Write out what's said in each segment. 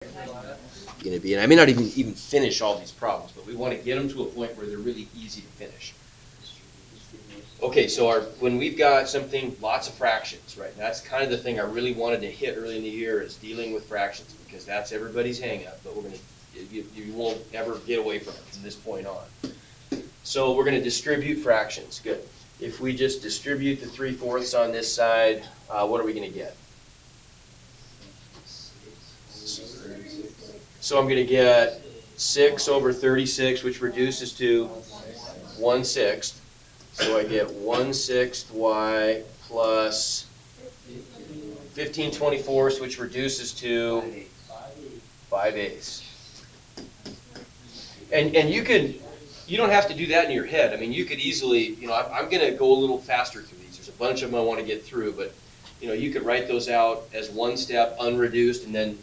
going to be. And I may not even finish all these problems, but we want to get them to a point where they're really easy to finish. Okay, so when we've got something, lots of fractions, right? That's kind of the thing I really wanted to hit early in the year is dealing with fractions, because that's everybody's hang up, but you won't ever get away from it from this point on. So we're going to distribute fractions. Good. If we just distribute the 3/4 on this side, what are we going to get? So I'm going to get 6 over 36, which reduces to 1/6. So I get 1/6 y plus 15/24, which reduces to 5/8. And you don't have to do that in your head. I mean, you could easily, I'm going to go a little faster through these. There's a bunch of them I want to get through, but you could write those out as one step unreduced and then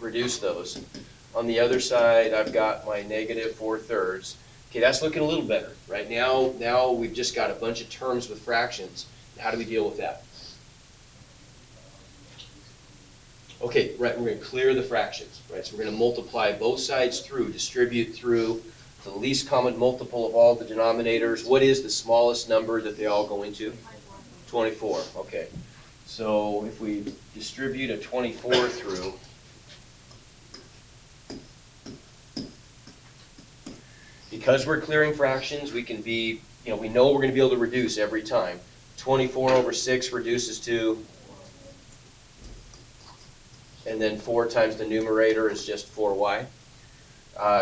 reduce those. On the other side, I've got my -4/3. Okay, that's looking a little better, right? Now we've just got a bunch of terms with fractions. How do we deal with that? Okay, right, we're going to clear the fractions, right? So we're going to multiply both sides through, distribute through the least common multiple of all the denominators. What is the smallest number that they all go into? 24, okay. So if we distribute a 24 through, because we're clearing fractions, we can be, we know we're going to be able to reduce every time. 24 over 6 reduces to, and then 4 times the numerator is just 4y.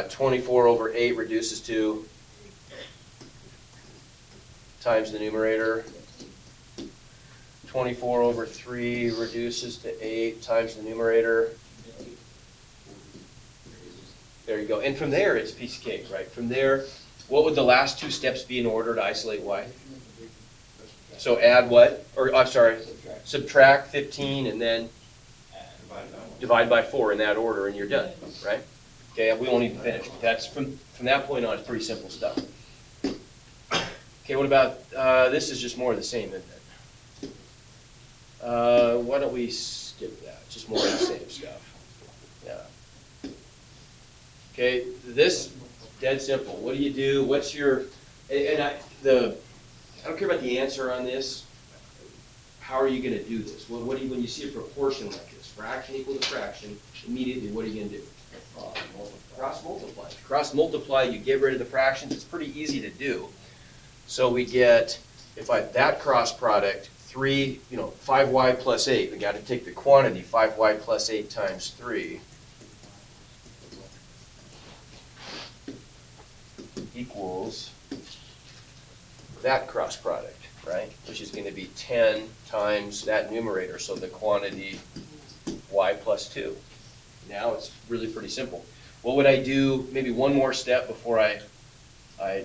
24 over 8 reduces to, times the numerator. 24 over 3 reduces to 8 times the numerator. There you go. And from there, it's a piece of cake, right? From there, what would the last two steps be in order to isolate y? So add what? Or, I'm sorry, subtract 15 and then divide by 4 in that order, and you're done, right? Okay, we won't even finish. That's from that point on, it's pretty simple stuff. Okay, what about, this is just more of the same, isn't it? Why don't we skip that? Just more of the same stuff. Yeah. Okay, this, dead simple. What do you do? What's your, I don't care about the answer on this. How are you going to do this? What do you, when you see a proportion like this, fraction equal to fraction, immediately what are you going to do? Cross multiply. Cross multiply, you get rid of the fractions. It's pretty easy to do. So we get, that cross product, 5y plus 8. We got to take the quantity, 5y plus 8 times 3. Equals that cross product, right? Which is going to be 10 times that numerator, so the quantity y plus 2. Now it's really pretty simple. What would I do, maybe one more step before I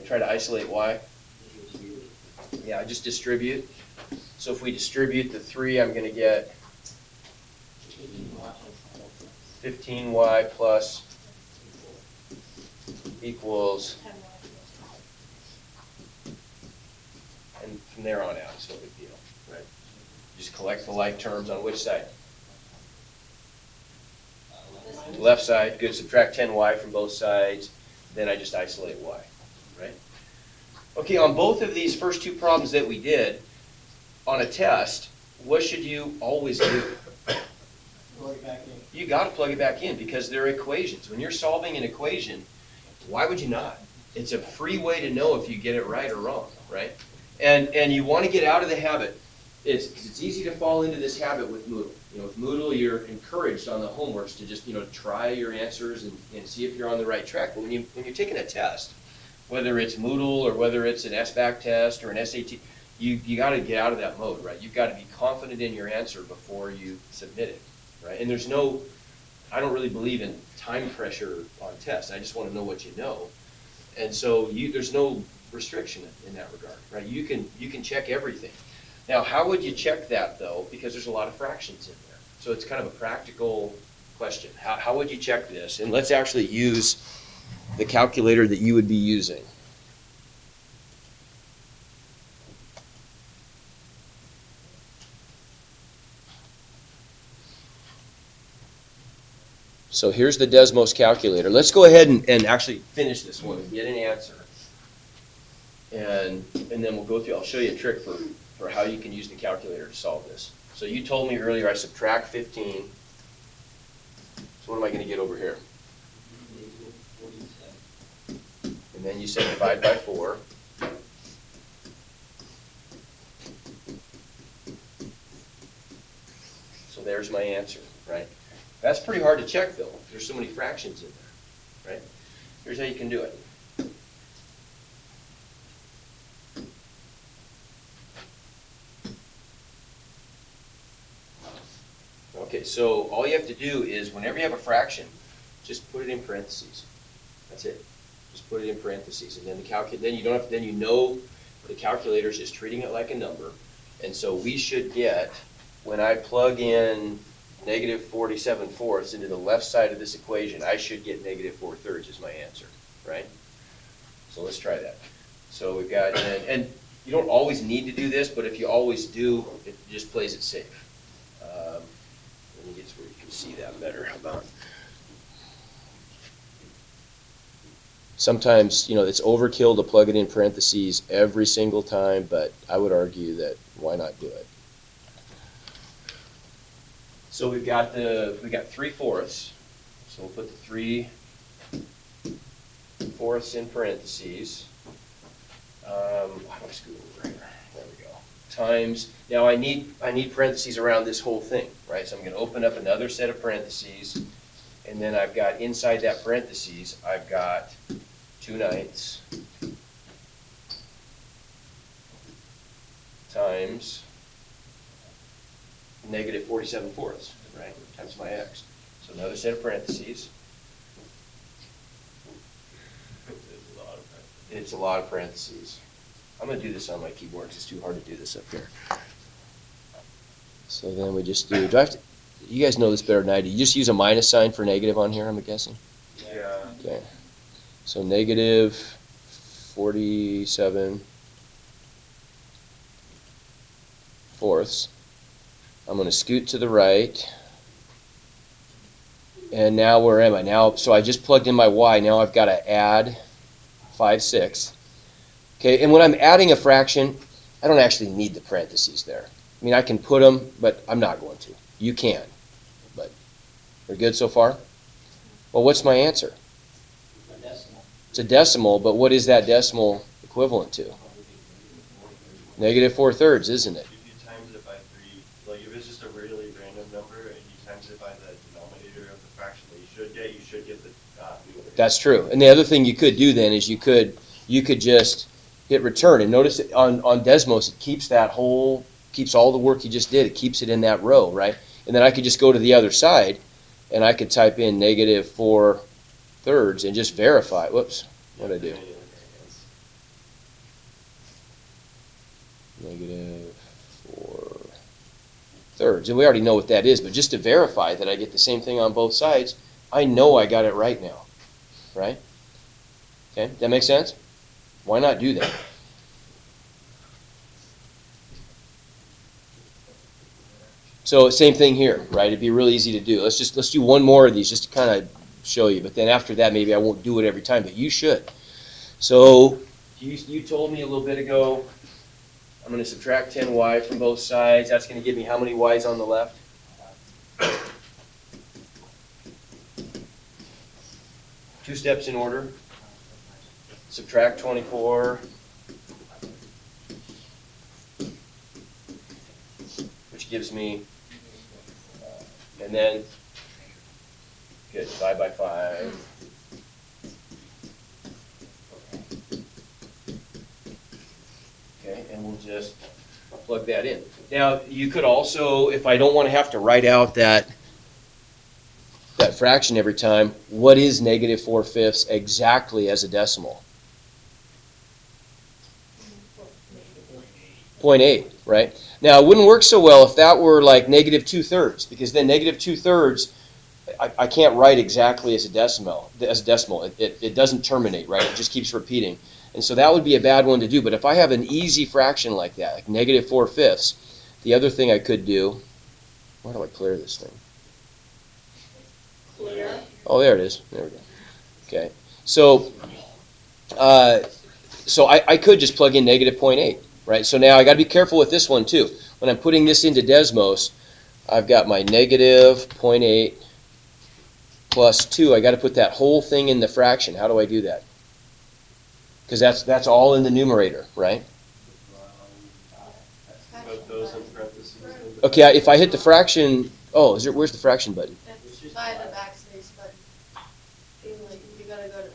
try to isolate y? Yeah, I just distribute. So if we distribute the 3, I'm going to get 15y plus equals, and from there on out, it's no big deal, right? Just collect the like terms on which side? Left side, good. Subtract 10y from both sides. Then I just isolate y, right? Okay, on both of these first two problems that we did, on a test, what should you always do? Plug it back in. You got to plug it back in because they're equations. When you're solving an equation, why would you not? It's a free way to know if you get it right or wrong, right? And you want to get out of the habit. It's easy to fall into this habit with Moodle. With Moodle, you're encouraged on the homeworks to just try your answers and see if you're on the right track. But when you're taking a test, whether it's Moodle or whether it's an SBAC test or an SAT, you got to get out of that mode, right? You've got to be confident in your answer before you submit it, right? And I don't really believe in time pressure on tests. I just want to know what you know. And so there's no restriction in that regard, right? You can check everything. Now, how would you check that, though? Because there's a lot of fractions in there. So it's kind of a practical question. How would you check this? And let's actually use the calculator that you would be using. So here's the Desmos calculator. Let's go ahead and actually finish this one and get an answer. And then we'll go through, I'll show you a trick for how you can use the calculator to solve this. So you told me earlier I subtract 15. So what am I going to get over here? And then you said divide by 4. So there's my answer, right? That's pretty hard to check, though. There's so many fractions in there, right? Here's how you can do it. Okay, so all you have to do is whenever you have a fraction, just put it in parentheses. That's it. Just put it in parentheses, and then then you know the calculator is just treating it like a number. And so we should get, when I plug in negative 47 fourths into the left side of this equation, I should get negative 4 thirds as my answer, right? So let's try that. So we've got, and you don't always need to do this, but if you always do, it just plays it safe. Let me get to where you can see that better. How about? Sometimes, it's overkill to plug it in parentheses every single time, but I would argue that why not do it? So we got 3 fourths. So we'll put the 3 fourths in parentheses. How do I scoot over here? There we go. Times. Now I need parentheses around this whole thing, right? So I'm going to open up another set of parentheses, and then I've got inside that parentheses, I've got 2/9 times negative 47 fourths, right? Times my x. So another set of parentheses. It's a lot of parentheses. I'm going to do this on my keyboard because it's too hard to do this up here. So then we just do I have to, you guys know this better than I do. You just use a minus sign for negative on here, I'm guessing? Yeah. Okay. So negative 47 fourths. I'm going to scoot to the right. And now where am I? Now, so I just plugged in my y. Now I've got to add 5/6. Okay, and when I'm adding a fraction, I don't actually need the parentheses there. I mean, I can put them, but I'm not going to. You can. But we're good so far? Well, what's my answer? A decimal. It's a decimal, but what is that decimal equivalent to? Negative 4 thirds, isn't it? If you times it by 3, like if it's just a really random number and you times it by the denominator of the fraction that you should get the numerator. That's true. And the other thing you could do then is you could just hit return, and notice that on Desmos it keeps all the work you just did. It keeps it in that row, right? And then I could just go to the other side and I could type in negative 4 thirds and just verify. Whoops, what did I do? Negative 4 thirds. And we already know what that is, but just to verify that I get the same thing on both sides, I know I got it right now, right? Okay, that make sense? Why not do that? So same thing here, right? It'd be really easy to do. Let's do one more of these just to kind of show you. But then after that, maybe I won't do it every time, but you should. So you told me a little bit ago, I'm going to subtract 10y from both sides. That's going to give me how many y's on the left? Two steps in order. Subtract 24, which gives me, and then, good, divide by 5. Okay, and we'll just plug that in. Now, you could also, if I don't want to have to write out that fraction every time, what is negative 4/5 exactly as a decimal? 0.8, right? Now, it wouldn't work so well if that were like negative 2 thirds, because then negative 2 thirds, I can't write exactly as a decimal. It doesn't terminate, right? It just keeps repeating. And so that would be a bad one to do. But if I have an easy fraction like that, like negative 4/5, the other thing I could do, why do I clear this thing? Clear. Oh, there it is. There we go. Okay. So, I could just plug in negative 0.8, right? So now I got to be careful with this one too. When I'm putting this into Desmos, I've got my negative 0.8 plus 2. I got to put that whole thing in the fraction. How do I do that? Because that's all in the numerator, right? Put those in parentheses. Okay, if I hit the fraction, where's the fraction button? It's by the backspace button. You gotta go to,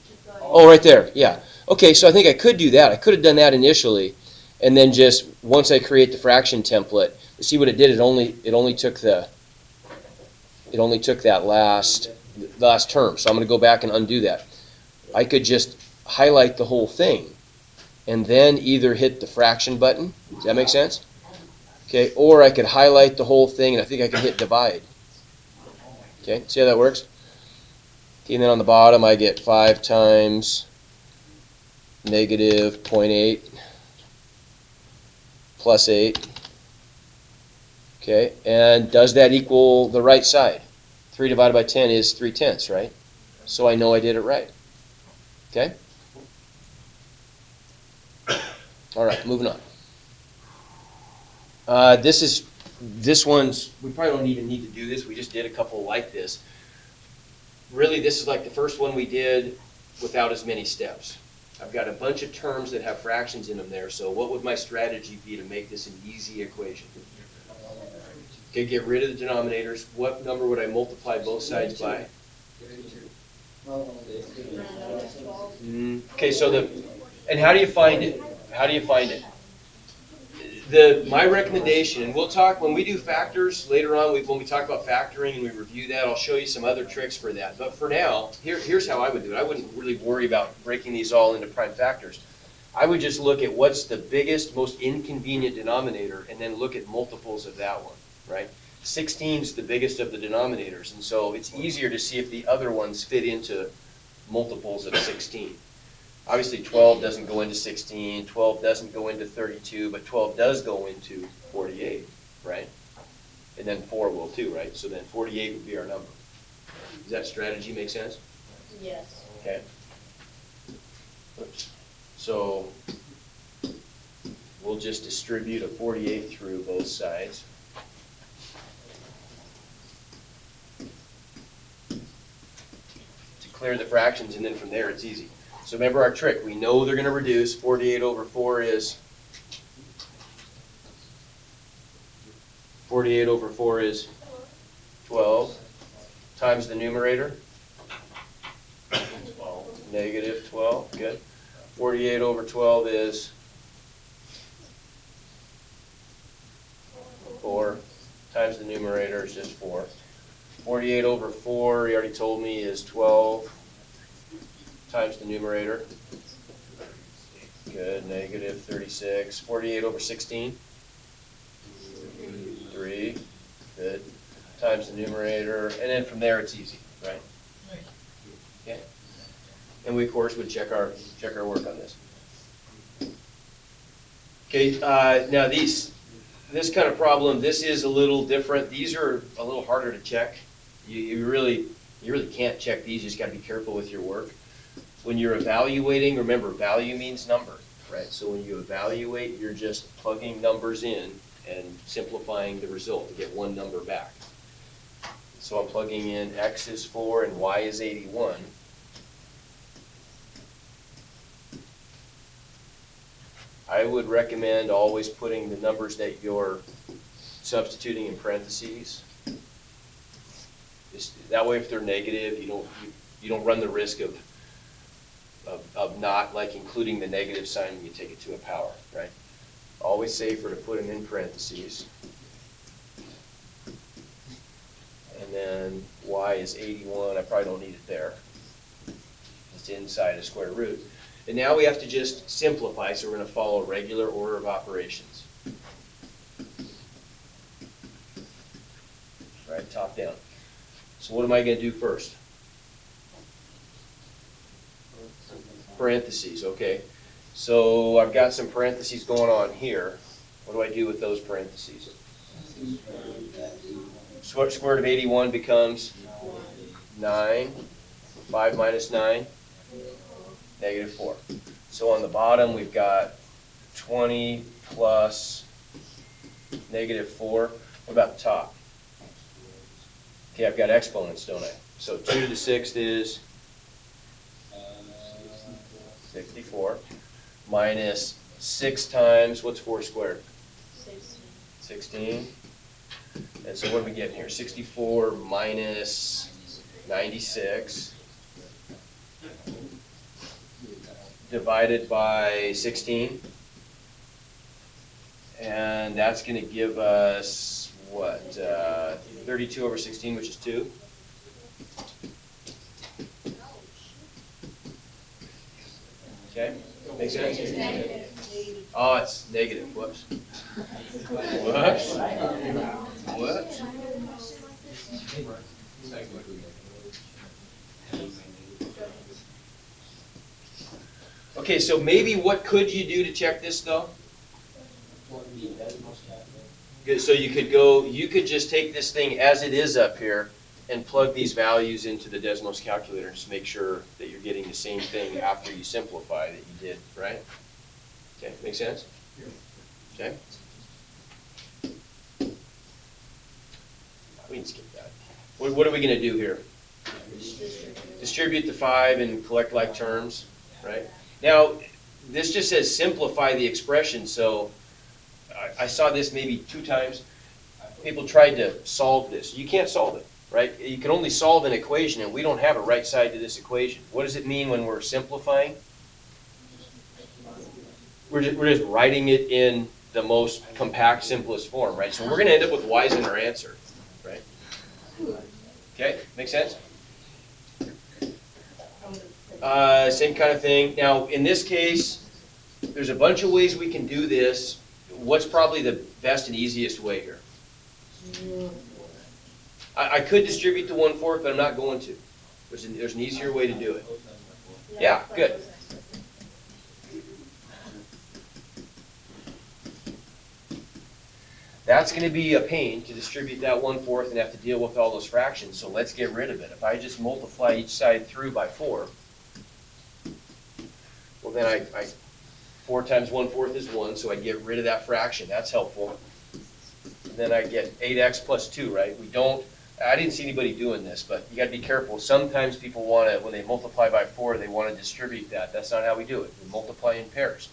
keep going. Oh, right there, yeah. Okay, so I think I could do that. I could have done that initially, and then just, once I create the fraction template, see what it did, it only took that last term. So I'm gonna go back and undo that. I could just highlight the whole thing, and then either hit the fraction button. Does that make sense? Okay, or I could highlight the whole thing, and I think I can hit divide. Okay, see how that works? Okay, and then on the bottom I get 5 times negative 0.8 plus 8. Okay, and does that equal the right side? 3 divided by 10 is 3/10, right? So I know I did it right. Okay? All right, moving on. This one's, we probably don't even need to do this. We just did a couple like this. Really, this is like the first one we did without as many steps. I've got a bunch of terms that have fractions in them there, so what would my strategy be to make this an easy equation? Okay, get rid of the denominators. What number would I multiply both sides by? Okay, so and how do you find it? How do you find it? My recommendation, and we'll talk, when we do factors later on, when we talk about factoring and we review that, I'll show you some other tricks for that. But for now, here's how I would do it. I wouldn't really worry about breaking these all into prime factors. I would just look at what's the biggest, most inconvenient denominator, and then look at multiples of that one, right? 16 is the biggest of the denominators, and so it's easier to see if the other ones fit into multiples of 16. Obviously 12 doesn't go into 16, 12 doesn't go into 32, but 12 does go into 48, right? And then 4 will too, right? So then 48 would be our number. Does that strategy make sense? Yes. Okay. Oops. So we'll just distribute a 48 through both sides. To clear the fractions, and then from there it's easy. So remember our trick. We know they're going to reduce. 48 over 4 is 12 times the numerator. 12. Negative 12. Good. 48 over 12 is 4 times the numerator is just 4. 48 over 4, he already told me, is 12 times the numerator. Good, negative 36. 48 over 16. 3. Good. Times the numerator. And then from there it's easy, right? Yeah. And we, of course, would check our work on this. Okay, now this kind of problem, this is a little different. These are a little harder to check. You really can't check these. You just got to be careful with your work. When you're evaluating, remember, value means number, right? So when you evaluate, you're just plugging numbers in and simplifying the result to get one number back. So I'm plugging in x is 4 and y is 81. I would recommend always putting the numbers that you're substituting in parentheses. That way, if they're negative, you don't run the risk of not like including the negative sign when you take it to a power, right? Always safer to put them in parentheses. And then y is 81. I probably don't need it there. It's inside a square root. And now we have to just simplify, so we're going to follow a regular order of operations. All right, top down. So what am I going to do first? Parentheses, okay. So I've got some parentheses going on here. What do I do with those parentheses? Square root of 81 becomes 9, 5 minus 9, -4. So on the bottom, we've got 20 plus -4. What about the top? Okay, I've got exponents, don't I? So 2 to the 6th is 64 minus 6 times, what's 4 squared? 16. And so what do we get here? 64 minus 96 divided by 16. And that's going to give us, what, 32 over 16, which is 2. Okay, makes sense? Oh, it's negative, whoops. Whoops. Whoops. Okay, so maybe what could you do to check this though? Good, so you could just take this thing as it is up here and plug these values into the Desmos calculator and just make sure that you're getting the same thing after you simplify that you did, right? Okay, make sense? Okay? We can skip that. What are we gonna do here? Distribute the 5 and collect like terms, right? Now, this just says simplify the expression, so I saw this maybe 2 times. People tried to solve this. You can't solve it, right? You can only solve an equation, and we don't have a right side to this equation. What does it mean when we're simplifying? We're just writing it in the most compact, simplest form, right? So we're going to end up with y's in our answer, right? Okay, make sense? Same kind of thing. Now, in this case, there's a bunch of ways we can do this. What's probably the best and easiest way here? I could distribute the 1/4, but I'm not going to. There's an easier way to do it. Yeah, good. That's going to be a pain to distribute that 1/4 and have to deal with all those fractions, so let's get rid of it. If I just multiply each side through by 4, well then I 4 times 1/4 is 1, so I get rid of that fraction. That's helpful. And then I get 8x plus 2, right? I didn't see anybody doing this, but you got to be careful. Sometimes people want to, when they multiply by 4, they want to distribute that. That's not how we do it. We multiply in pairs.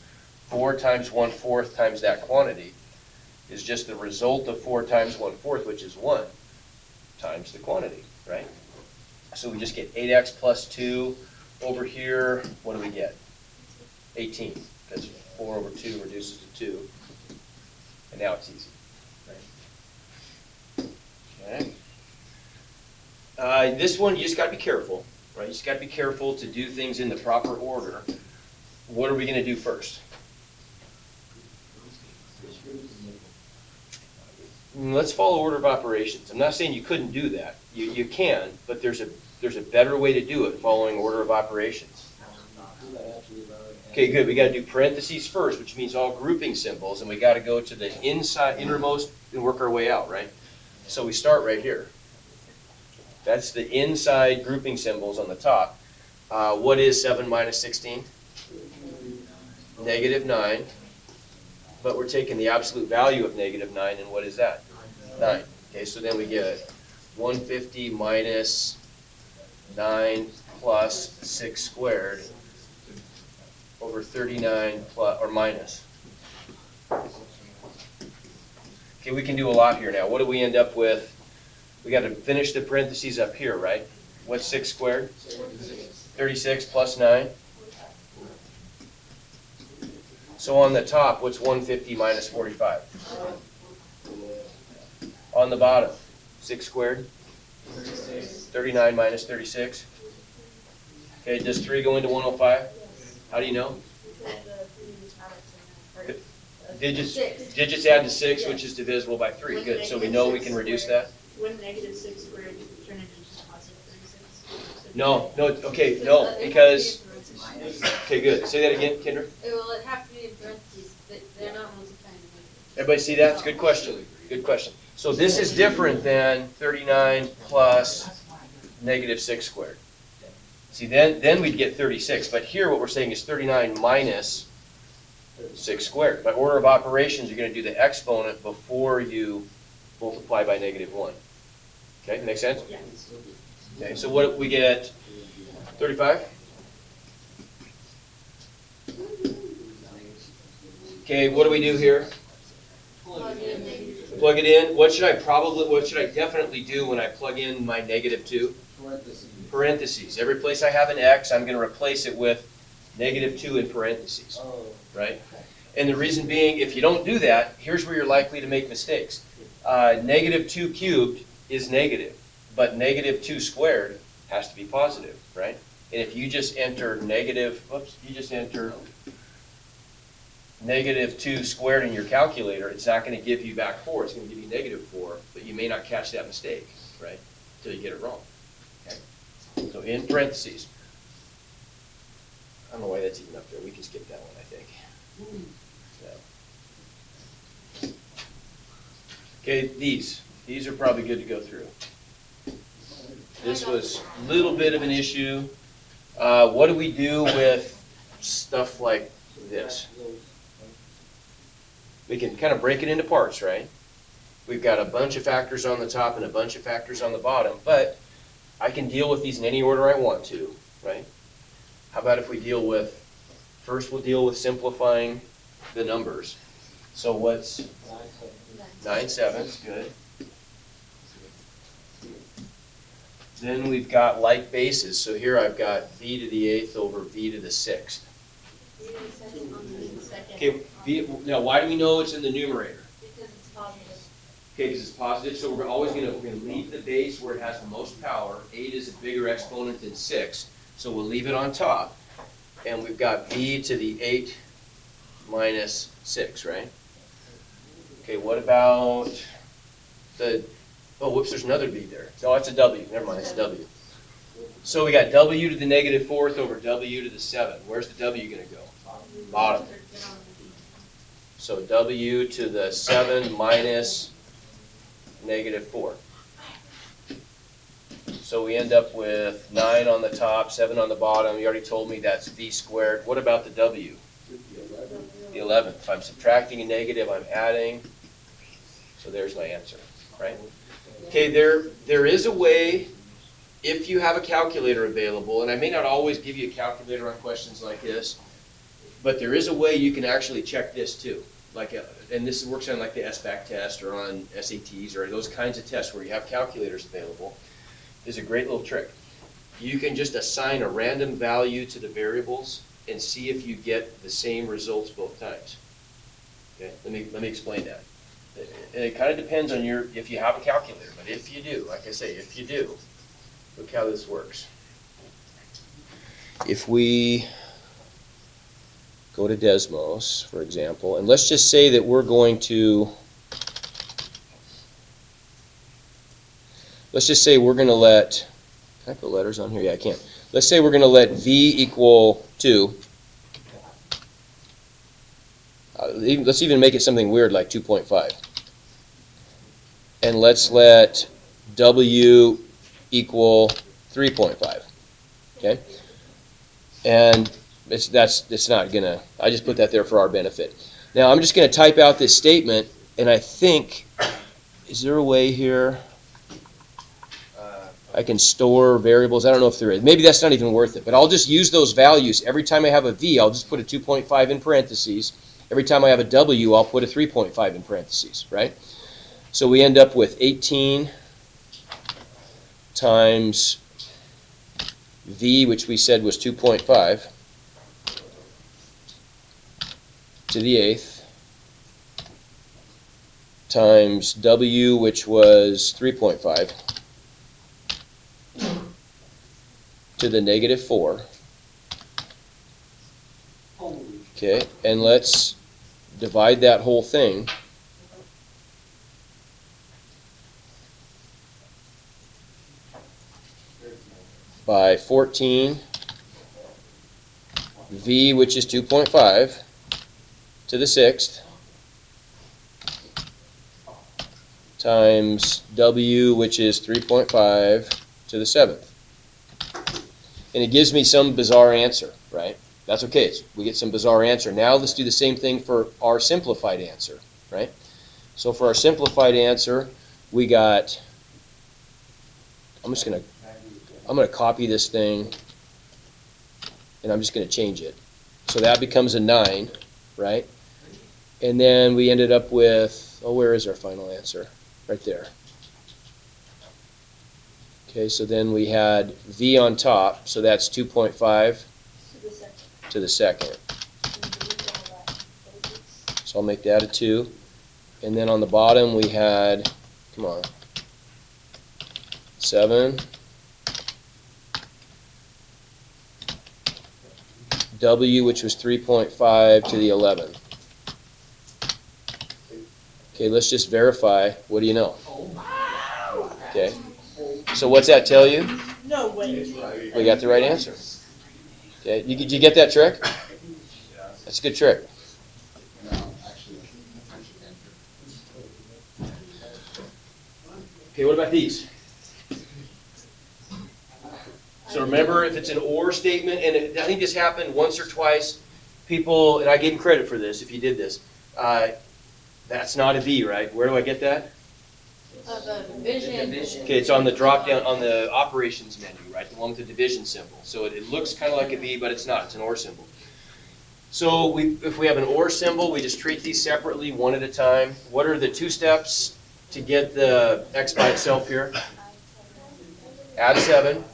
4 times 1/4 times that quantity is just the result of 4 times 1/4, which is 1, times the quantity, right? So we just get 8x plus 2 over here. What do we get? 18, because 4 over 2 reduces to 2. And now it's easy, right? Okay. This one, you just got to be careful, right? You just got to be careful to do things in the proper order. What are we going to do first? Let's follow order of operations. I'm not saying you couldn't do that. You can, but there's a better way to do it following order of operations. Okay, good. We got to do parentheses first, which means all grouping symbols, and we got to go to the innermost and work our way out, right? So we start right here. That's the inside grouping symbols on the top. What is 7 minus 16? -9. But we're taking the absolute value of -9, and what is that? 9. Okay, so then we get 150 minus 9 plus 6 squared over 39 plus, or minus. Okay, we can do a lot here now. What do we end up with? We got to finish the parentheses up here, right? What's 6 squared? 36 plus 9. So on the top, what's 150 minus 45? On the bottom, 6 squared? 39 minus 36. Okay, does 3 go into 105? How do you know? Digits add to 6, which is divisible by 3. Good, so we know we can reduce that? Wouldn't -6 squared turn into just positive 36? No, okay, no, because, okay, good. Say that again, Kendra. Well, it'd have to be in parentheses, they're not multiplying. Everybody see that? It's a good question. Good question. So this is different than 39 plus negative 6 squared. See, then we'd get 36, but here what we're saying is 39 minus 6 squared. By order of operations, you're going to do the exponent before you multiply by negative 1. Okay, make sense? Yeah. Okay, so what we get? 35? Okay, what do we do here? Plug in negative. Plug it in. What should I definitely do when I plug in my negative 2? Parentheses. Every place I have an x, I'm going to replace it with negative 2 in parentheses, right? And the reason being, if you don't do that, here's where you're likely to make mistakes. Negative 2 cubed is negative, but negative 2 squared has to be positive, right? And if you just enter negative 2 squared in your calculator, it's not going to give you back 4, it's going to give you negative 4, but you may not catch that mistake, right, until you get it wrong. Okay? So in parentheses. I don't know why that's even up there. We can skip that one, I think. Yeah. Okay, these are probably good to go through. This was a little bit of an issue. What do we do with stuff like this? We can kind of break it into parts, right? We've got a bunch of factors on the top and a bunch of factors on the bottom, but I can deal with these in any order I want to, right? How about if we first we'll deal with simplifying the numbers. So what's 9/7? Good. Then we've got like bases. So here I've got v to the 8th over v to the 6th. Okay, now why do we know it's in the numerator? Because it's positive. Okay, because it's positive, so we're gonna leave the base where it has the most power. 8 is a bigger exponent than 6, so we'll leave it on top. And we've got v to the 8 minus 6, right? Okay, what about there's another v there. No, it's a w, never mind, it's a w. So we got w to the negative 4th over w to the 7. Where's the w gonna go? Bottom. So w to the 7 minus negative 4. So we end up with 9 on the top, 7 on the bottom. You already told me that's v squared. What about the w? The 11th. If I'm subtracting a negative, I'm adding. So there's my answer, right? Okay, there is a way, if you have a calculator available, and I may not always give you a calculator on questions like this, but there is a way you can actually check this too. And this works on like the SBAC test or on SATs or those kinds of tests where you have calculators available. Is a great little trick. You can just assign a random value to the variables and see if you get the same results both times. Okay, let me explain that. And it kind of depends on if you have a calculator, but if you do, like I say, if you do, look how this works. If we go to Desmos, for example, and let's just say that we're going to, let, can I put letters on here? Yeah, I can. Let's say we're going to let v equal 2. Let's even make it something weird like 2.5. And let's let w equal 3.5. Okay? And it's not going to, I just put that there for our benefit. Now I'm just going to type out this statement, and I think, is there a way here I can store variables? I don't know if there is. Maybe that's not even worth it, but I'll just use those values. Every time I have a v, I'll just put a 2.5 in parentheses. Every time I have a w, I'll put a 3.5 in parentheses, right? So we end up with 18 times v, which we said was 2.5, to the 8th, times w, which was 3.5, to the negative 4. Okay, and let's divide that whole thing by 14, v, which is 2.5, to the 6th, times w, which is 3.5, to the 7th. And it gives me some bizarre answer, right? That's okay, we get some bizarre answer. Now let's do the same thing for our simplified answer, right? So for our simplified answer, we got, I'm gonna copy this thing, and I'm just gonna change it. So that becomes a 9, right? And then we ended up with, oh, where is our final answer? Right there. Okay, so then we had v on top, so that's 2.5 To the second. to the second. And delete all that. So I'll make that a 2. And then on the bottom we had, come on, 7. W, which was 3.5 to the 11. Okay, let's just verify. What do you know? Okay. So what's that tell you? No way. We got the right answer. Okay, did you get that trick? That's a good trick. Okay, what about these? So remember, if it's an or statement, and I think this happened once or twice, people, and I gave them credit for this if you did this, that's not a V, right? Where do I get that? The division. Okay, it's on the drop down, on the operations menu, right? The one with the division symbol. So it looks kind of like a V, but it's not. It's an or symbol. So if we have an or symbol, we just treat these separately, one at a time. What are the 2 steps to get the x by itself here? Add 7.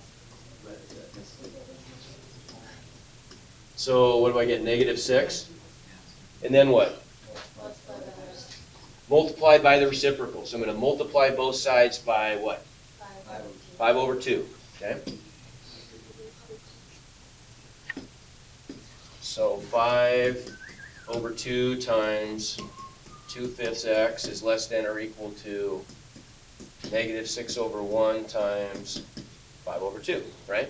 So what do I get? -6. And then what? Multiplied by the reciprocal. So I'm going to multiply both sides by what? 5/2. Okay? So 5/2 times 2/5 x is less than or equal to -6/1 times 5/2, right?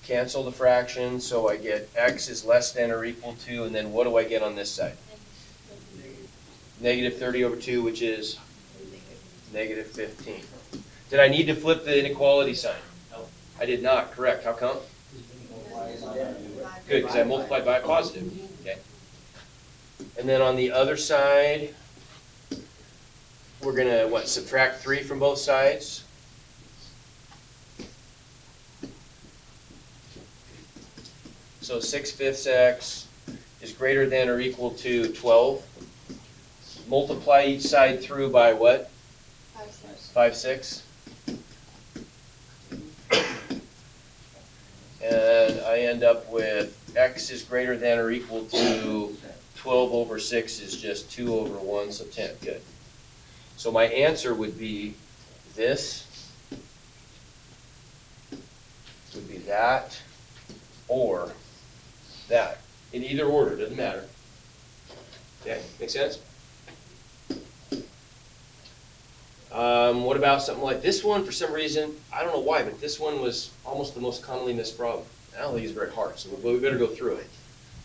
Cancel the fraction, so I get x is less than or equal to, and then what do I get on this side? -30/2, which is -15. Did I need to flip the inequality sign? No. I did not, correct. How come? Good, because I multiplied by a positive. Okay. And then on the other side, we're going to, what, subtract 3 from both sides? So 6/5 x is greater than or equal to 12. Multiply each side through by what? 5/6. And I end up with x is greater than or equal to 12/6 is just 2/1, so 10. Good. So my answer would be this, would be that, or that. In either order, doesn't matter. Okay, make sense? What about something like this one? For some reason, I don't know why, but this one was almost the most commonly missed problem. I don't think it's very hard, so we better go through it,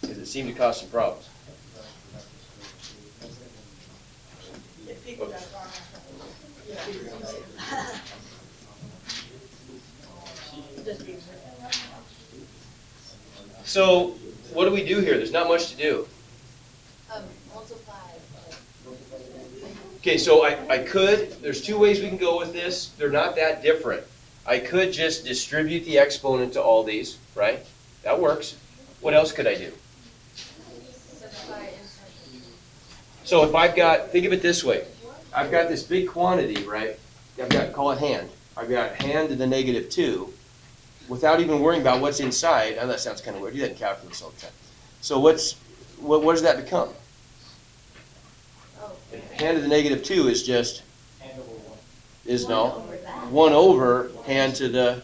because it seemed to cause some problems. If people got it wrong. Just be. So, what do we do here? There's not much to do. Multiply. Okay, so I could, there's 2 ways we can go with this. They're not that different. I could just distribute the exponent to all these, right? That works. What else could I do? So if I've got, think of it this way. I've got this big quantity, right? I've got, call it hand. I've got hand to the -2 without even worrying about what's inside. I know that sounds kind of weird. Do that in calculus all the time. So what does that become? Hand to the -2 is just, is no, 1 hand to the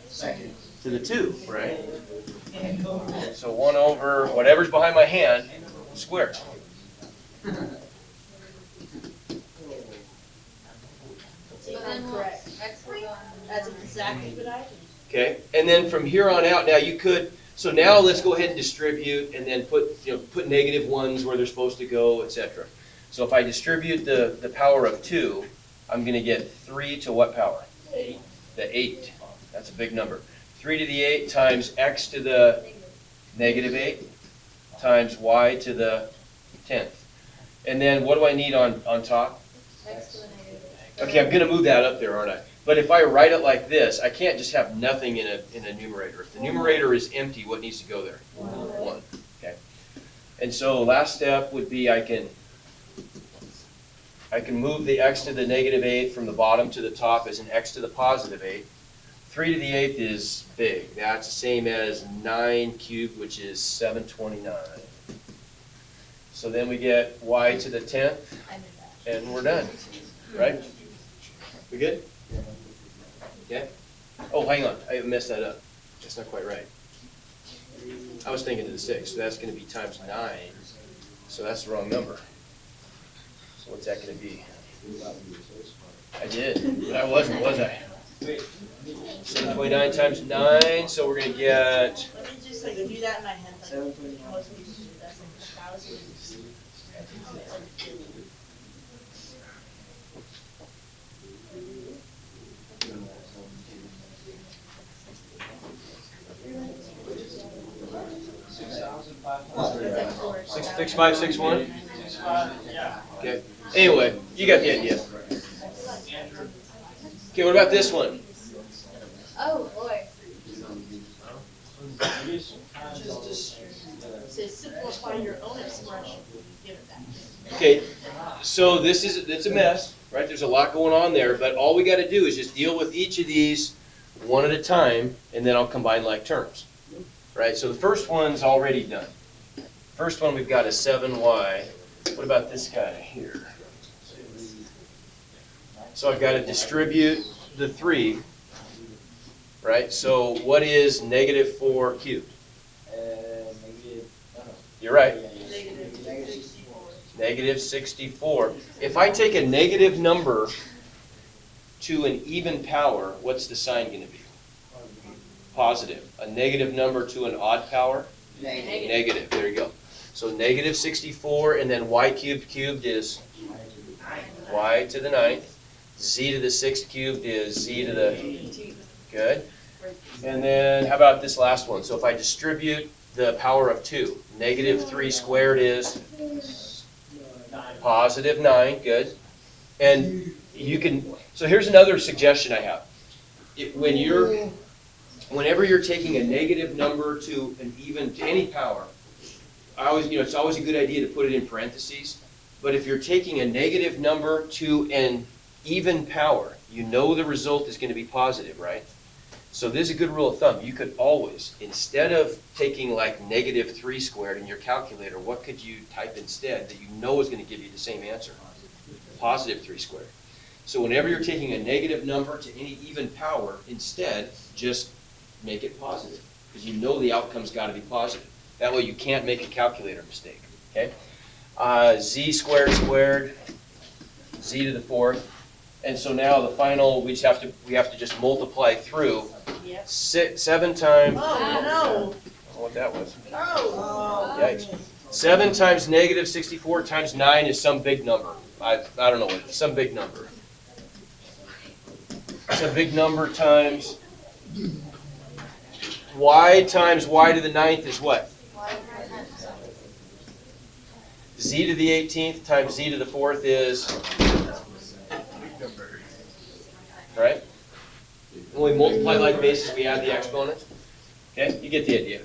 2, right? So 1 whatever's behind my hand, square. Correct. That's exactly what I did. Okay, and then from here on out, now you could, so now let's go ahead and distribute and then put -1s where they're supposed to go, etc. So if I distribute the power of 2, I'm going to get 3 to what power? 8. The 8. That's a big number. 3 to the 8 times x to the negative 8 times y to the 10th. And then what do I need on top? X to the negative. Okay, I'm gonna move that up there, aren't I? But if I write it like this, I can't just have nothing in a numerator. If the numerator is empty, what needs to go there? 1. Okay. And so last step would be I can move the x to the negative 8 from the bottom to the top as an x to the positive 8. 3 to the 8th is big. That's the same as 9 cubed, which is 729. So then we get y to the 10th, I knew that. and we're done, right? We good? Okay? Oh, hang on, I messed that up. That's not quite right. I was thinking to the 6, so that's gonna be times 9. So that's the wrong number. So what's that gonna be? I did, but I wasn't, was I? 729 times 9, so we're gonna get, Let me just like do that in my head, like most people do, that's like 1,000. $6,500. 66561? Yeah. Okay, anyway, you got the idea. Okay, what about this one? Oh, boy. To simplify your own expression, give it that. Okay, so it's a mess, right? There's a lot going on there, but all we gotta do is just deal with each of these one at a time, and then I'll combine like terms, right? So the first one's already done. First one we've got is 7y. What about this guy here? So I've gotta distribute the 3, right? So what is negative 4 cubed? You're right. Negative 64. Negative 64. If I take a negative number to an even power, what's the sign going to be? Positive. A negative number to an odd power? Negative. There you go. So negative 64, and then y cubed is y to the 9th. Z to the 6th cubed is z to the... Good. And then how about this last one? So if I distribute the power of 2, negative 3 squared is positive 9, good. And you can, so here's another suggestion I have. Whenever you're taking a negative number to any power, it's always a good idea to put it in parentheses. But if you're taking a negative number to an even power, you know the result is going to be positive, right? So this is a good rule of thumb. You could always, instead of taking like negative 3 squared in your calculator, what could you type instead that you know is going to give you the same answer? Positive 3 squared. So whenever you're taking a negative number to any even power, instead, just make it positive. Because you know the outcome's got to be positive. That way you can't make a calculator mistake, okay? Z squared, z to the 4th. And so now the final, we have to just multiply through. Yep. 7 times, Oh, I don't know what that was. no. Yikes. 7 times negative 64 times 9 is some big number. I don't know what it is, some big number. It's a big number times y to the 9th is what? Z to the 18th times z to the 4th is, right? When we multiply like bases, we add the exponent. Okay, you get the idea.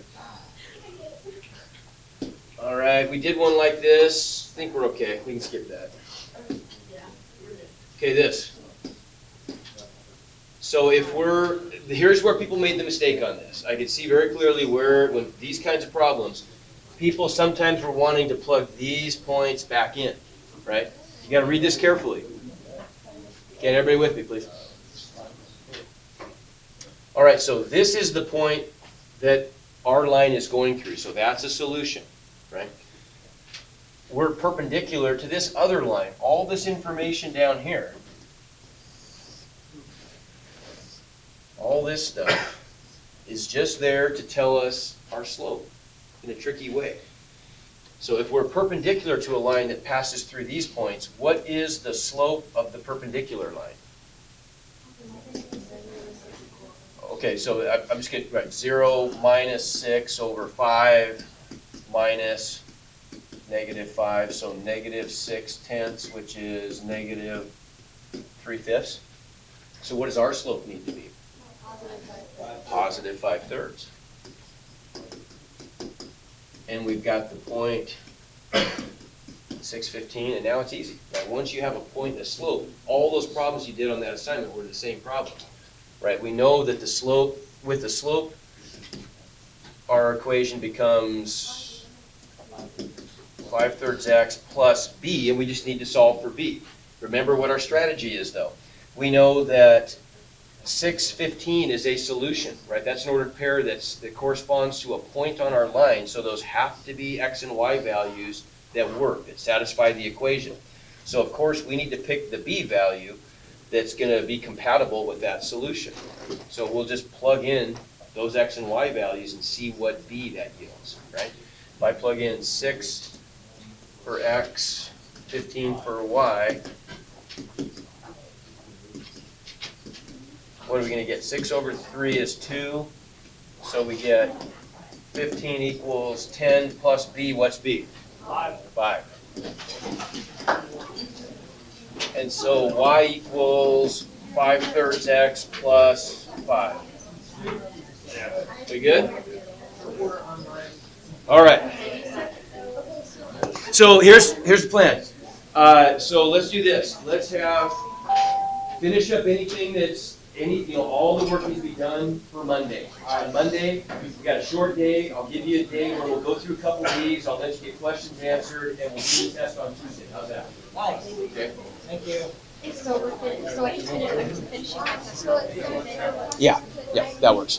All right, we did one like this. I think we're okay. We can skip that. Okay, this. So here's where people made the mistake on this. I could see very clearly when these kinds of problems, people sometimes were wanting to plug these points back in, right? You got to read this carefully. Okay, everybody with me, please. All right, so this is the point that our line is going through. So that's a solution, right? We're perpendicular to this other line. All this information down here, all this stuff is just there to tell us our slope in a tricky way. So if we're perpendicular to a line that passes through these points, what is the slope of the perpendicular line? Okay, so I'm just getting, right, 0 minus 6 over 5 minus -5, so -6/10, which is -3/5. So what does our slope need to be? Positive 5/3. And we've got the point 615, and now it's easy. Right? Once you have a point and a slope, all those problems you did on that assignment were the same problem. Right? We know that the slope, with the slope, our equation becomes 5/3 x plus b, and we just need to solve for b. Remember what our strategy is, though. We know that 615 is a solution, right? That's an ordered pair that corresponds to a point on our line, so those have to be x and y values that work, that satisfy the equation. So of course, we need to pick the b value that's going to be compatible with that solution. So we'll just plug in those x and y values and see what b that yields, right? If I plug in 6 for x, 15 for y, what are we going to get? 6 over 3 is 2, so we get 15 equals 10 plus b, what's b? 5. And so y equals 5/3 x plus 5. We good? All right. So here's the plan. So let's do this. Let's finish up anything that's all the work needs to be done for Monday. On Monday, we've got a short day. I'll give you a day where we'll go through a couple of these. I'll let you get questions answered, and we'll do the test on Tuesday. How's that? Nice. Okay. Thank you. So I just finished my test. Yeah, that works.